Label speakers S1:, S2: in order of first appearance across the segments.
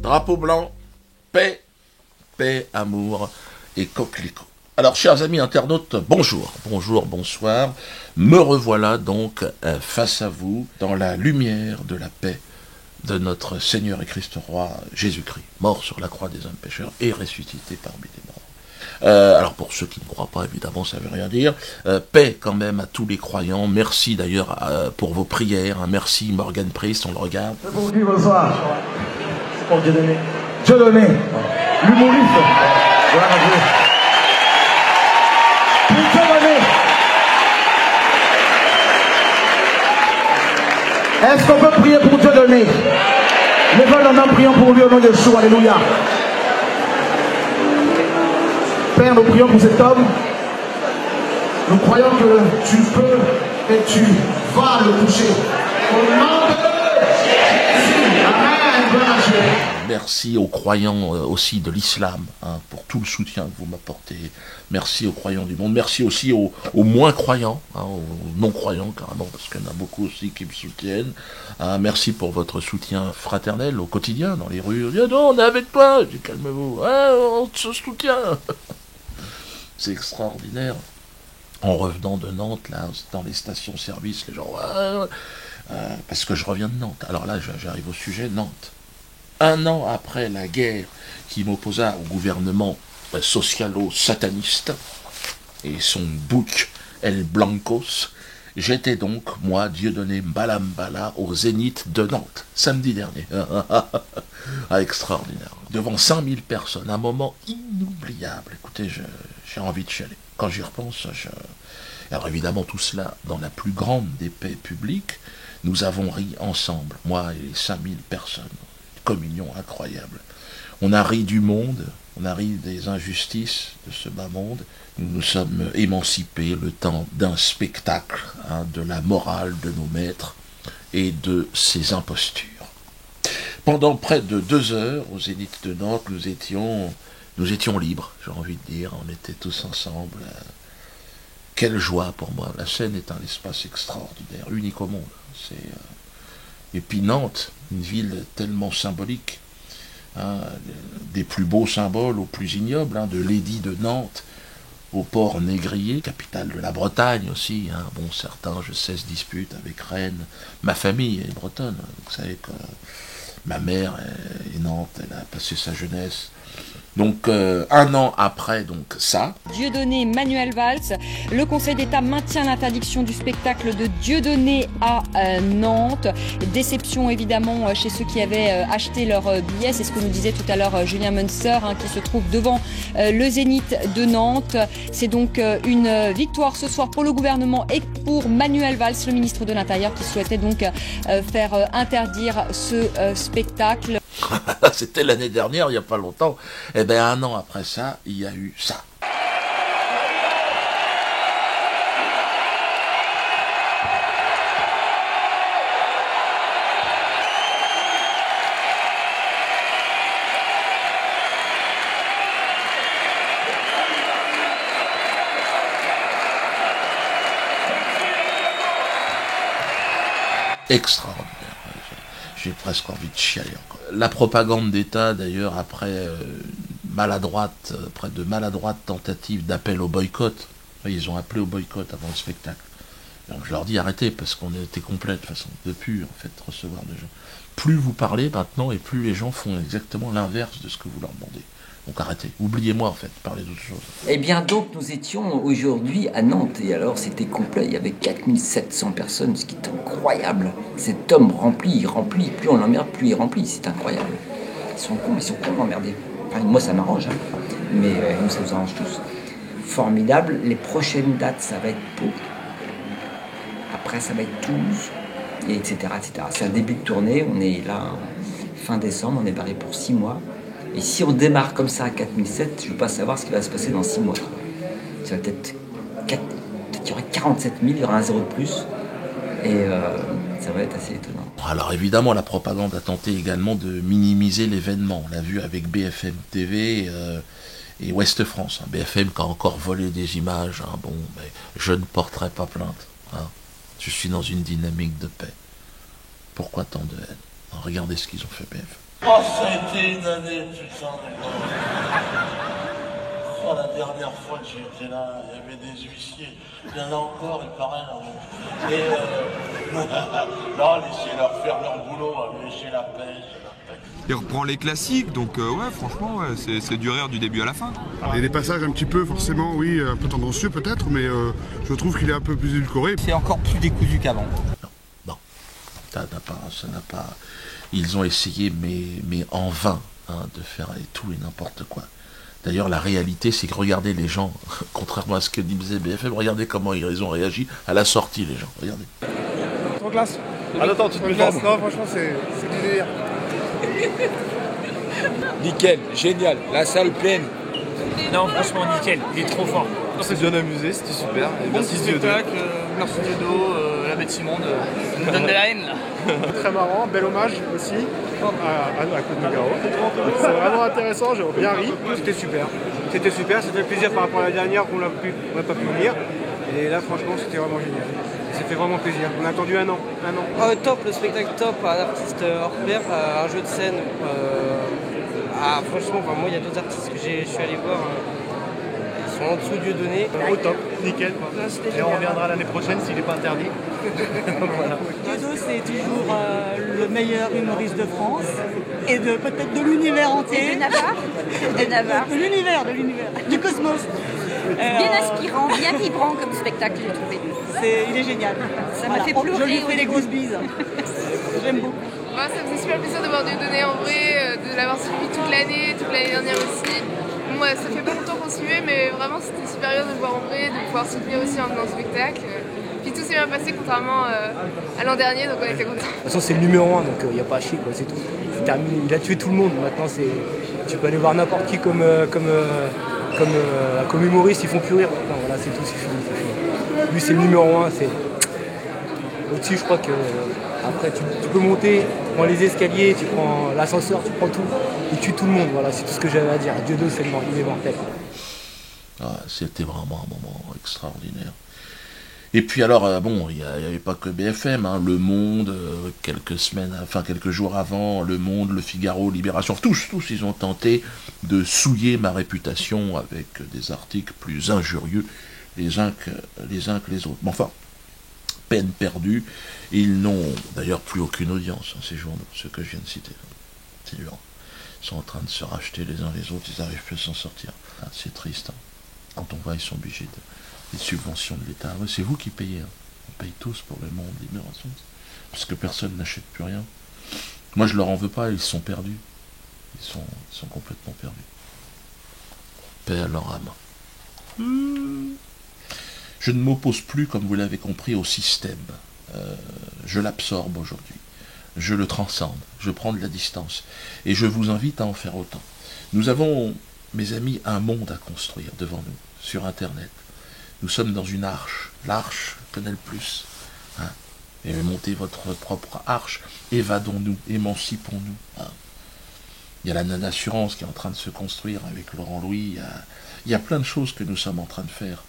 S1: Drapeau blanc, paix, paix, amour et coquelicot. Alors, chers amis internautes, bonjour, bonsoir. Me revoilà donc face à vous dans la lumière de la paix de notre Seigneur et Christ Roi Jésus-Christ, mort sur la croix des hommes pécheurs et ressuscité parmi les morts. Alors pour ceux qui ne croient pas, évidemment, ça ne veut rien dire. Paix quand même à tous les croyants. Merci d'ailleurs pour vos prières. Merci Morgan Priest, on le regarde.
S2: C'est pour qui bonsoir? C'est pour Dieu donné. Dieu donné. L'humoriste. Voilà, Dieu. Pour Dieu donné. Est-ce qu'on peut prier pour Dieu donné? Levons nos mains, prions pour lui au nom de Yeshua. Alléluia. Père, nous prions pour cet homme. Nous croyons que tu peux et tu vas le toucher. Au nom de Jésus. Amen. Gloire à Dieu.
S1: Merci aux croyants aussi de l'islam pour tout le soutien que vous m'apportez. Merci aux croyants du monde. Merci aussi aux moins croyants, aux non-croyants carrément, parce qu'il y en a beaucoup aussi qui me soutiennent. Merci pour votre soutien fraternel au quotidien, dans les rues. Non, on est avec toi. Je dis, calmez-vous. On se soutient. C'est extraordinaire. En revenant de Nantes, là, dans les stations-service, les gens... parce que je reviens de Nantes. Alors là, j'arrive au sujet, Nantes. 1 an après la guerre qui m'opposa au gouvernement socialo-sataniste et son bouc El Blancos, j'étais donc, moi, Dieudonné Mbalambala, au Zénith de Nantes, samedi dernier. Extraordinaire. Devant 5000 personnes, un moment inoubliable. Écoutez, j'ai envie de chialer. Quand j'y repense, alors évidemment, tout cela dans la plus grande des paix publiques, nous avons ri ensemble, moi et les 5000 personnes. Communion incroyable. On a ri du monde, on a ri des injustices de ce bas monde. Nous nous sommes émancipés le temps d'un spectacle, de la morale de nos maîtres et de ses impostures. Pendant près de 2 heures, au Zénith de Nantes, nous étions libres, j'ai envie de dire. On était tous ensemble. Quelle joie pour moi. La scène est un espace extraordinaire, unique au monde. Et puis Nantes, une ville tellement symbolique, des plus beaux symboles aux plus ignobles, de l'édit de Nantes au port négrier, capitale de la Bretagne aussi. Bon, certains, je sais, se disputent avec Rennes. Ma famille est bretonne. Vous savez que ma mère est Nantes, elle a passé sa jeunesse. Donc, 1 an après, donc ça.
S3: Dieudonné Manuel Valls, le Conseil d'État maintient l'interdiction du spectacle de Dieudonné à Nantes. Déception évidemment chez ceux qui avaient acheté leur billet. C'est ce que nous disait tout à l'heure Julien Munster, qui se trouve devant le Zénith de Nantes. C'est donc une victoire ce soir pour le gouvernement et pour Manuel Valls, le ministre de l'Intérieur, qui souhaitait donc faire interdire ce spectacle.
S1: C'était l'année dernière, il n'y a pas longtemps. Eh bien, 1 an après ça, il y a eu ça. Extraordinaire. J'ai presque envie de chialer encore. La propagande d'État, d'ailleurs, après de maladroites tentatives d'appel au boycott, ils ont appelé au boycott avant le spectacle. Donc je leur dis arrêtez, parce qu'on était complet de toute façon, de plus en fait recevoir des gens. Plus vous parlez maintenant, et plus les gens font exactement l'inverse de ce que vous leur demandez. Donc arrêtez, oubliez-moi en fait, parlez d'autre chose.
S4: Eh bien donc nous étions aujourd'hui à Nantes, et alors c'était complet, il y avait 4700 personnes, ce qui est incroyable. Cet homme remplit, plus on l'emmerde, plus il remplit, c'est incroyable. Ils sont cons emmerdés. Enfin, moi ça m'arrange, mais nous ça nous arrange tous. Formidable, les prochaines dates ça va être Pau, après ça va être Toulouse, et etc. C'est un début de tournée, on est là fin décembre, on est barré pour 6 mois. Et si on démarre comme ça à 4007, je ne veux pas savoir ce qui va se passer dans 6 mois. Ça va peut-être il y aura 47 000, il y aura un zéro de plus. Et ça va être assez étonnant.
S1: Alors évidemment, la propagande a tenté également de minimiser l'événement. On l'a vu avec BFM TV et Ouest France. BFM qui a encore volé des images. Bon, mais je ne porterai pas plainte. Je suis dans une dynamique de paix. Pourquoi tant de haine? Regardez ce qu'ils ont fait, BFM.
S5: Oh, ça a été une année, putain. Oh, la dernière fois que j'étais là, il y avait des huissiers. Il y en a encore, il paraît, là. Et là, laissez-leur faire leur boulot, lécher la pêche.
S6: Il reprend les classiques, donc ouais, franchement, ouais, c'est du rire du début à la fin.
S7: Il y a des passages un petit peu, forcément, oui, un peu tendancieux peut-être, mais je trouve qu'il est un peu plus édulcoré.
S8: C'est encore plus décousu qu'avant.
S1: Non, ça n'a pas... Ils ont essayé, mais en vain, hein, de faire tout et n'importe quoi. D'ailleurs, la réalité, c'est que regardez les gens, contrairement à ce que disait BFM, regardez comment ils ont réagi à la sortie, les gens. Regardez.
S7: Trop classe. Ah, attends, tu te mets classe. Non, franchement, c'est du délire.
S9: Nickel, génial, la salle pleine.
S10: Non, franchement, nickel, il est trop fort.
S11: On s'est bien amusé, c'était super. Et
S10: bon petit spectacle, merci Diodo, la bête Simone, nous donne de la haine là.
S7: Très marrant, bel hommage aussi à Claude Nougaro. C'est vraiment intéressant, j'ai bien ri.
S12: C'était super, ça fait plaisir par rapport à la dernière qu'on n'a pas pu venir. Et là franchement c'était vraiment génial. Ça fait vraiment plaisir. On a attendu un an.
S13: Top, le spectacle top, un artiste hors pair, un jeu de scène. Franchement, moi il y a d'autres artistes que je suis allé voir. Ils sont en dessous Dieudonné.
S7: Au top, nickel. Et on reviendra l'année prochaine s'il n'est pas interdit.
S14: Voilà. Dieudonné, c'est toujours le meilleur humoriste de France et peut-être de l'univers entier.
S15: Et de Navarre.
S14: De l'univers, du cosmos.
S15: Bien inspirant, bien vibrant comme spectacle, j'ai trouvé.
S14: Il est génial.
S15: Ça m'a fait pleurer.
S14: Je lui fais les grosses bises. J'aime beaucoup.
S16: Moi, ça me faisait super plaisir de voir Dieudonné en vrai, de l'avoir suivi toute l'année dernière aussi. Moi, ça fait pas longtemps qu'on suivait, mais vraiment c'était super bien de le voir en vrai, de pouvoir soutenir aussi en faisant spectacle. Puis tout s'est bien passé contrairement à l'an dernier, donc on était contents.
S12: De toute façon, c'est le numéro 1, donc il n'y a pas à chier, quoi, c'est tout. C'est terminé. Il a tué tout le monde. Maintenant, tu peux aller voir n'importe qui comme humoriste, ils font plus rire. Non, voilà, c'est tout, c'est fini. Lui, c'est le numéro 1. Au-dessus, je crois que après, tu peux monter, tu prends les escaliers, tu prends l'ascenseur, tu prends tout. Il tue tout le monde. Voilà, c'est tout ce que j'avais à dire. Dieudonné, il est mortel.
S1: Ah, c'était vraiment un moment extraordinaire. Et puis alors, bon, il n'y avait pas que BFM, hein, Le Monde, quelques jours avant, Le Monde, Le Figaro, Libération, tous, ils ont tenté de souiller ma réputation avec des articles plus injurieux les uns que les autres. Mais enfin, peine perdue, ils n'ont d'ailleurs plus aucune audience, hein, ces journaux, ceux que je viens de citer. C'est dur. Ils sont en train de se racheter les uns les autres, ils n'arrivent plus à s'en sortir. Ah, c'est triste, hein. Quand on voit, ils sont obligés des subventions de l'État. Ouais, c'est vous qui payez. Hein. On paye tous pour Le Monde, Libération. Parce que personne n'achète plus rien. Moi, je leur en veux pas, ils sont perdus. Ils sont complètement perdus. Paix à leur âme. Je ne m'oppose plus, comme vous l'avez compris, au système. Je l'absorbe aujourd'hui. Je le transcende. Je prends de la distance. Et je vous invite à en faire autant. Nous avons, mes amis, un monde à construire devant nous, sur Internet. Nous sommes dans une arche, l'arche Canal+. Hein, et montez votre propre arche, évadons-nous, émancipons-nous. Hein. Il y a la non-assurance qui est en train de se construire avec Laurent Louis, il y a plein de choses que nous sommes en train de faire.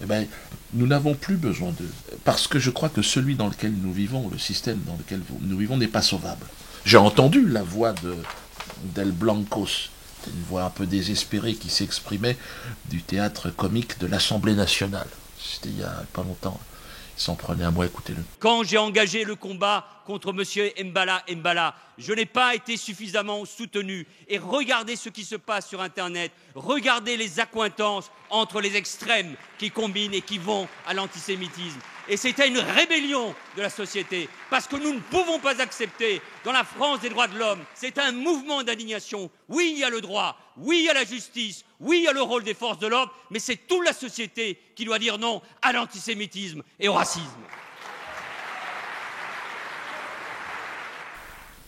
S1: Eh bien, nous n'avons plus besoin d'eux, parce que je crois que celui dans lequel nous vivons, le système dans lequel nous vivons n'est pas sauvable. J'ai entendu la voix d'El Blancos, une voix un peu désespérée qui s'exprimait du théâtre comique de l'Assemblée nationale. C'était il y a pas longtemps. Il s'en prenait à moi, écoutez-le.
S17: Quand j'ai engagé le combat contre M. Mbala, je n'ai pas été suffisamment soutenu. Et regardez ce qui se passe sur Internet. Regardez les accointances entre les extrêmes qui combinent et qui vont à l'antisémitisme. Et c'était une rébellion de la société, parce que nous ne pouvons pas accepter, dans la France des droits de l'homme, c'est un mouvement d'indignation. Oui, il y a le droit, oui, il y a la justice, oui, il y a le rôle des forces de l'ordre, mais c'est toute la société qui doit dire non à l'antisémitisme et au racisme.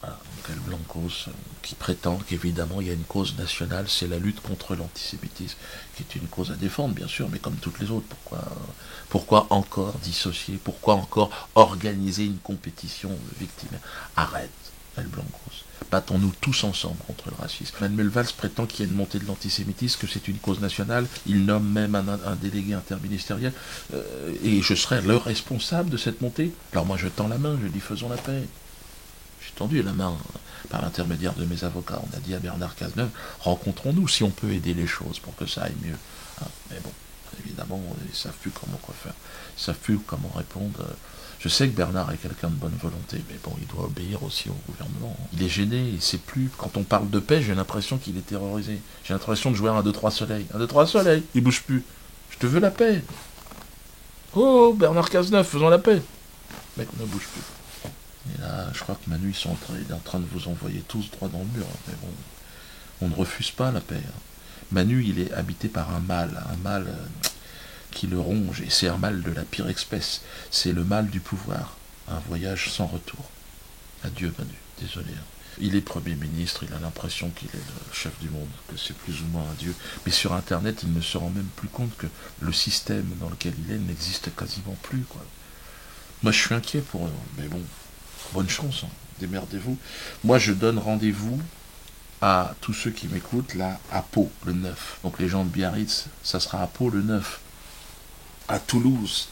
S1: Voilà, donc El Blancos, qui prétend qu'évidemment il y a une cause nationale, c'est la lutte contre l'antisémitisme, qui est une cause à défendre, bien sûr, mais comme toutes les autres. Pourquoi encore dissocier? Pourquoi encore organiser une compétition victimaire? Arrête, El Blancos. Battons-nous tous ensemble contre le racisme. Manuel Valls prétend qu'il y a une montée de l'antisémitisme, que c'est une cause nationale. Il nomme même un délégué interministériel. Et je serai le responsable de cette montée. Alors moi je tends la main, je dis faisons la paix. tendu la main par l'intermédiaire de mes avocats. On a dit à Bernard Cazeneuve, rencontrons-nous si on peut aider les choses pour que ça aille mieux. Hein, mais bon, évidemment, ils ne savent plus comment quoi faire. Ils ne savent plus comment répondre. Je sais que Bernard est quelqu'un de bonne volonté, mais bon, il doit obéir aussi au gouvernement. Il est gêné, il ne sait plus. Quand on parle de paix, j'ai l'impression qu'il est terrorisé. J'ai l'impression de jouer à 1, 2, 3 soleil. 1, 2, 3 soleil, il bouge plus. Je te veux la paix. Oh, Bernard Cazeneuve, faisons la paix. Mec, ne bouge plus. Et là, je crois que Manu, il est en train de vous envoyer tous droit dans le mur. Mais bon, on ne refuse pas la paix. Manu, il est habité par un mal qui le ronge, et c'est un mal de la pire espèce. C'est le mal du pouvoir. Un voyage sans retour. Adieu, Manu. Désolé. Il est Premier ministre, il a l'impression qu'il est le chef du monde, que c'est plus ou moins un dieu. Mais sur Internet, il ne se rend même plus compte que le système dans lequel il est n'existe quasiment plus, quoi. Moi, je suis inquiet pour eux, mais bon, bonne chance, hein. Démerdez-vous. Moi, je donne rendez-vous à tous ceux qui m'écoutent, là, à Pau, le 9. Donc les gens de Biarritz, ça sera à Pau le 9. À Toulouse,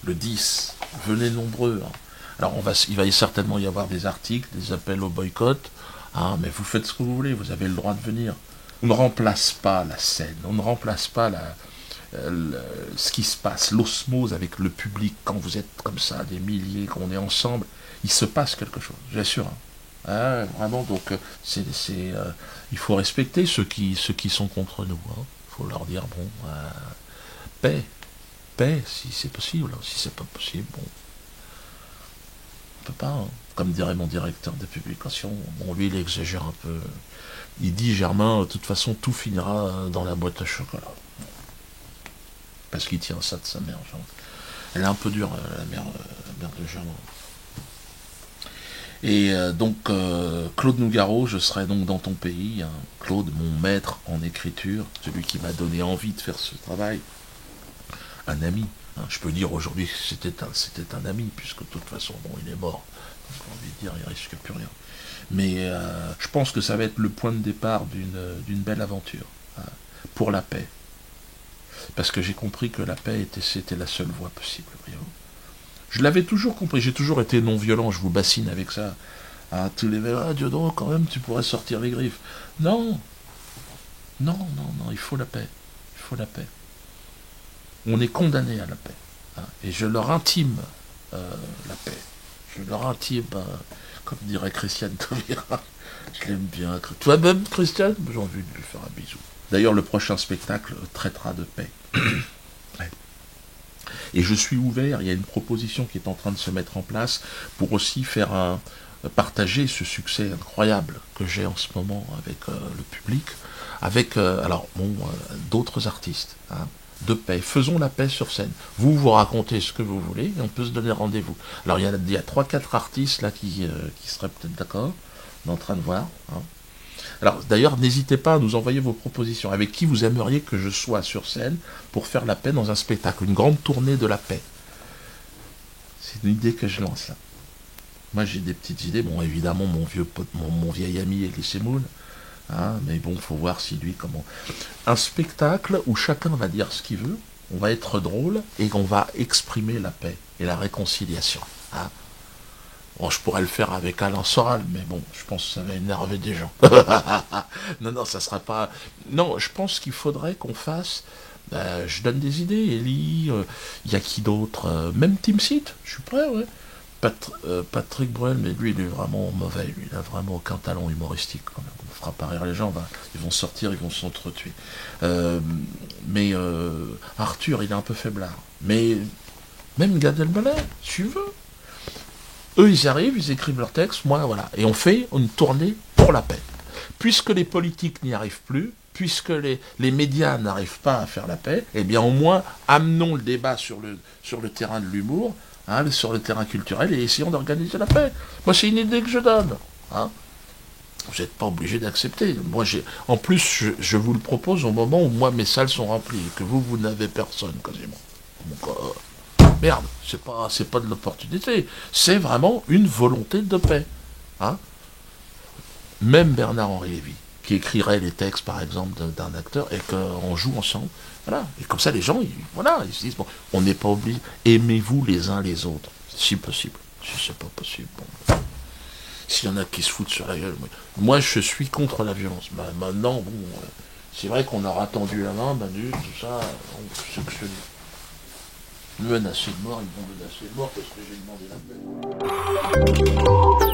S1: le 10. Venez nombreux, hein. Alors il va certainement y avoir des articles, des appels au boycott, hein, mais vous faites ce que vous voulez, vous avez le droit de venir. On ne remplace pas la scène, on ne remplace pas ce qui se passe, l'osmose avec le public, quand vous êtes comme ça, des milliers, qu'on est ensemble, il se passe quelque chose, j'assure. Hein. Ah, vraiment, donc il faut respecter ceux qui sont contre nous. Hein. Il faut leur dire, bon, paix, si c'est possible, si c'est pas possible, bon. On peut pas, hein. Comme dirait mon directeur de publication, bon, lui il exagère un peu. Il dit, Germain, de toute façon tout finira dans la boîte à chocolat. Parce qu'il tient ça de sa mère, genre. Elle est un peu dure, la mère de Germain. Et donc, Claude Nougaro, je serai donc dans ton pays, hein. Claude, mon maître en écriture, celui qui m'a donné envie de faire ce travail, un ami. Je peux dire aujourd'hui que c'était un ami, puisque de toute façon, bon, il est mort. Donc, j'ai envie de dire, il risque plus rien. Mais je pense que ça va être le point de départ d'une belle aventure, hein, pour la paix. Parce que j'ai compris que la paix c'était la seule voie possible. Je l'avais toujours compris, j'ai toujours été non-violent, je vous bassine avec ça. Ah, tous les mecs, ah, Dieudonné, quand même, tu pourrais sortir les griffes. Non, il faut la paix. Il faut la paix. On est condamné à la paix. Hein, et je leur intime la paix. Je leur intime, comme dirait Christiane Taubira, je l'aime bien. Toi-même, Christiane, j'ai envie de lui faire un bisou. D'ailleurs, le prochain spectacle traitera de paix. Ouais. Et je suis ouvert, il y a une proposition qui est en train de se mettre en place pour aussi partager ce succès incroyable que j'ai en ce moment avec le public, avec d'autres artistes. Hein, de paix. Faisons la paix sur scène. Vous racontez ce que vous voulez et on peut se donner rendez-vous. Alors il y a 3-4 artistes là qui seraient peut-être d'accord. On est en train de voir. Hein. Alors d'ailleurs, n'hésitez pas à nous envoyer vos propositions. Avec qui vous aimeriez que je sois sur scène pour faire la paix dans un spectacle. Une grande tournée de la paix. C'est une idée que je lance là. Moi j'ai des petites idées. Bon, évidemment, mon vieil ami Elie Semoun. Hein, mais bon, faut voir si lui, comment... Un spectacle où chacun va dire ce qu'il veut, on va être drôle, et on va exprimer la paix et la réconciliation. Hein. Bon, je pourrais le faire avec Alain Soral, mais bon, je pense que ça va énerver des gens. Non, ça sera pas... Non, je pense qu'il faudrait qu'on fasse... je donne des idées, Elie, il y a qui d'autre, même Team Seat, je suis prêt, ouais. Patrick Bruel, mais lui, il est vraiment mauvais, lui, il n'a vraiment aucun talent humoristique, quand même. On fera pas rire les gens, ils vont sortir, ils vont s'entretuer. Mais Arthur, il est un peu faiblard. Mais même Gad Elmaleh, tu veux. Eux, ils arrivent, ils écrivent leur texte, moi, voilà. Et on fait une tournée pour la paix. Puisque les politiques n'y arrivent plus, puisque les médias n'arrivent pas à faire la paix, eh bien, au moins, amenons le débat sur le terrain de l'humour, hein, sur le terrain culturel, et essayons d'organiser la paix. Moi, c'est une idée que je donne. Hein. Vous n'êtes pas obligé d'accepter. Moi, en plus, je vous le propose au moment où moi, mes salles sont remplies, et que vous n'avez personne, quasiment. Donc, merde, c'est pas de l'opportunité. C'est vraiment une volonté de paix. Hein. Même Bernard-Henri Lévy, qui écrirait les textes, par exemple, d'un acteur, et qu'on joue ensemble. Voilà. Et comme ça, les gens, ils se disent, bon, on n'est pas obligé. Aimez-vous les uns les autres, si possible. Si c'est pas possible, bon. s'il y en a qui se foutent sur la gueule, moi je suis contre la violence. Maintenant, bon, c'est vrai qu'on aura tendu la main, Manu, tout ça, c'est que je dis. Menacer de mort, ils vont menacer de mort parce que j'ai demandé la paix.